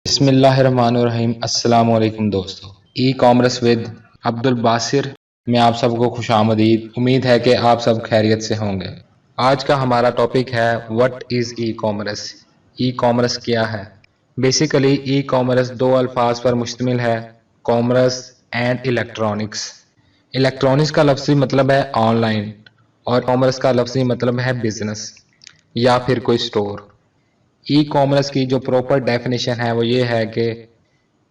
بسم اللہ الرحمن الرحیم۔ السلام علیکم دوستو، ای کامرس ود عبد الباسر میں آپ سب کو خوش آمدید۔ امید ہے کہ آپ سب خیریت سے ہوں گے۔ آج کا ہمارا ٹاپک ہے what is e commerce. E commerce کیا ہے؟ بیسیکلی ای کامرس دو الفاظ پر مشتمل ہے، کامرس اینڈ الیکٹرانکس۔ الیکٹرانکس کا لفظی مطلب ہے آن لائن اور کامرس کا لفظی مطلب ہے بزنس یا پھر کوئی سٹور۔ ای کامرس کی جو پراپر ڈیفینیشن ہے وہ یہ ہے کہ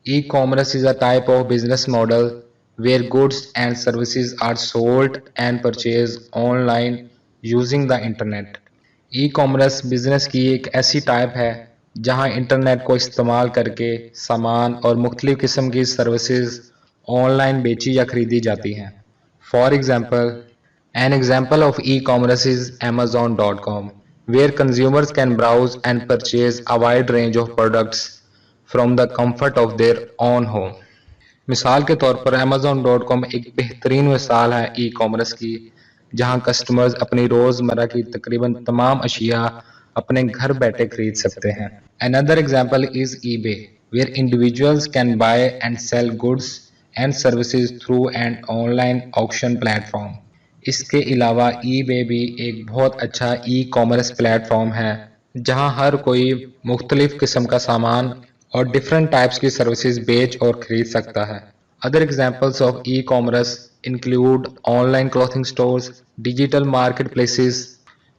e commerce is a type of business model where goods and services are sold and purchase online using the internet. E commerce business کی ایک ایسی ٹائپ ہے جہاں انٹرنیٹ کو استعمال کر کے سامان اور مختلف قسم کی سروسز آن لائن بیچی یا خریدی جاتی ہیں۔ For example, an example of e-commerce is Amazon.com, where consumers can browse and purchase a wide range of products from the comfort of their own home. مثال کے طور پر Amazon.com ایک بہترین مثال ہے ای کامرس کی، جہاں کسٹمرز اپنی روزمرہ کی تقریباً تمام اشیاء اپنے گھر بیٹھے خرید سکتے ہیں۔ Another example is eBay, where individuals can buy and sell goods and services through an online auction platform. اس کے علاوہ ای بے بھی ایک بہت اچھا ای کامرس پلیٹ فارم ہے جہاں ہر کوئی مختلف قسم کا سامان اور ڈیفرنٹ ٹائپس کی سروسز بیچ اور خرید سکتا ہے۔ Other examples of e commerce include online clothing stores, digital market places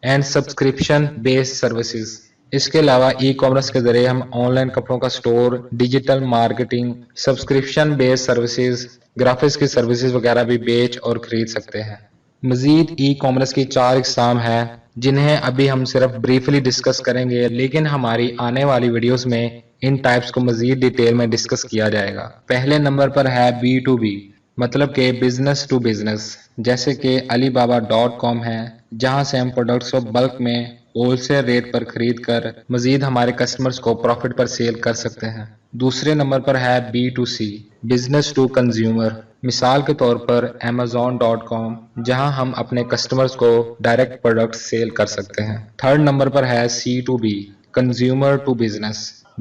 and subscription based services. اس کے علاوہ ای کامرس کے ذریعے ہم آن لائن کپڑوں کا store, digital marketing, subscription based services, graphics کی سروسز وغیرہ بھی بیچ اور خرید سکتے ہیں۔ مزید ای کامرس کی 4 اقسام ہیں جنہیں ابھی ہم صرف بریفلی ڈسکس کریں گے، لیکن ہماری آنے والی ویڈیوز میں ان ٹائپس کو مزید ڈیٹیل میں ڈسکس کیا جائے گا۔ پہلے نمبر پر ہے B2B، مطلب کہ بزنس ٹو بزنس، جیسے کہ alibaba.com ہے جہاں سے ہم پروڈکٹس کو بلک میں ہول سیل ریٹ پر خرید کر مزید ہمارے کسٹمرز کو پروفٹ پر سیل کر سکتے ہیں۔ دوسرے نمبر پر ہے B2C، بزنس ٹو کنزیومر، مثال کے طور پر Amazon.com جہاں ہم اپنے کسٹمرز کو ڈائریکٹ پروڈکٹ سیل کر سکتے ہیں۔ تھرڈ نمبر پر ہے C2B، کنزیومر ٹو بزنس،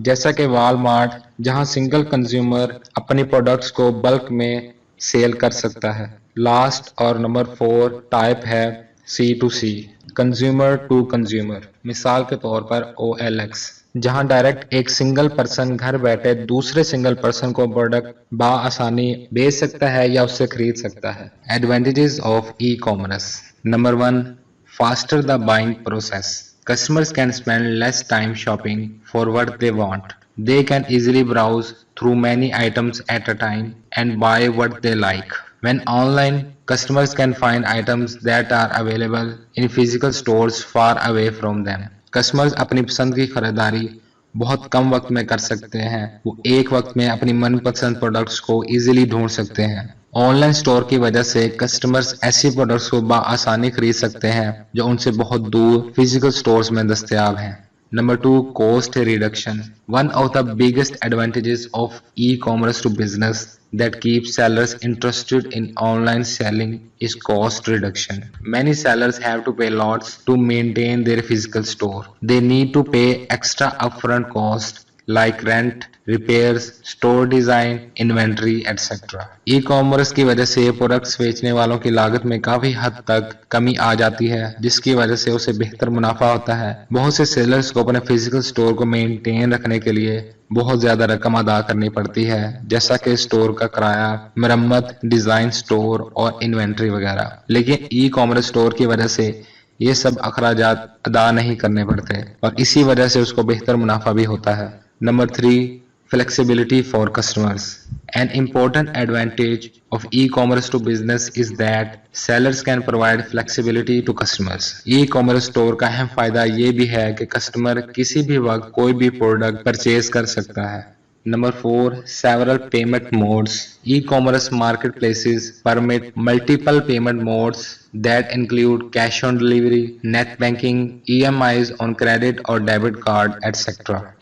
جیسا کہ Walmart جہاں سنگل کنزیومر اپنی پروڈکٹس کو بلک میں سیل کر سکتا ہے۔ لاسٹ اور نمبر 4 ٹائپ ہے C2C، کنزیومر ٹو کنزیومر، مثال کے طور پر OLX جہاں ڈائریکٹ ایک سنگل پرسن گھر بیٹھے دوسرے سنگل پرسن کو پروڈکٹ بآسانی بیچ سکتا ہے یا اس سے خرید سکتا ہے۔ Advantages of e commerce. Number 1، faster the buying process. Customers can spend less time shopping for what they want. They can easily browse through many items at a time and buy what they like. When online, customers can find items that are available in physical stores far away from them. Customers اپنی پسند کی خریداری بہت کم وقت میں کر سکتے ہیں، وہ ایک وقت میں اپنی من پسند پروڈکٹس کو ایزیلی ڈھونڈ سکتے ہیں۔ آن لائن سٹور کی وجہ سے کسٹمرز ایسی پروڈکٹس کو بآسانی خرید سکتے ہیں جو ان سے بہت دور فزیکل سٹورز میں دستیاب ہیں۔ Number 2، cost reduction. One of the biggest advantages of e-commerce to business that keeps sellers interested in online selling is cost reduction. Many sellers have to pay lots to maintain their physical store. They need to pay extra upfront cost like rent, repairs, store design, inventory, etc. E commerce کی وجہ سے products بیچنے والوں کی لاگت میں کافی حد تک کمی آ جاتی ہے، جس کی وجہ سے اسے بہتر منافع ہوتا ہے۔ بہت سے سیلرز کو اپنے فزیکل سٹور کو مینٹین رکھنے کے لیے بہت زیادہ رقم ادا کرنی پڑتی ہے، جیسا کہ سٹور کا کرایہ، مرمت، ڈیزائن سٹور اور انوینٹری وغیرہ۔ لیکن ای کامرس سٹور کی وجہ سے یہ سب اخراجات ادا نہیں کرنے پڑتے اور اسی وجہ سے اس کو بہتر منافع بھی ہوتا ہے۔ Number 3، flexibility for customers. An important advantage of e-commerce to business is that sellers can provide flexibility to customers. E-commerce store کا اہم فائدہ یہ بھی ہے کہ کسٹمر کسی بھی وقت کوئی بھی پروڈکٹ پرچیز کر سکتا ہے۔ Number 4، several payment modes. E-commerce marketplaces permit multiple payment modes that include cash on delivery, net banking, EMIs on credit or debit card, etc.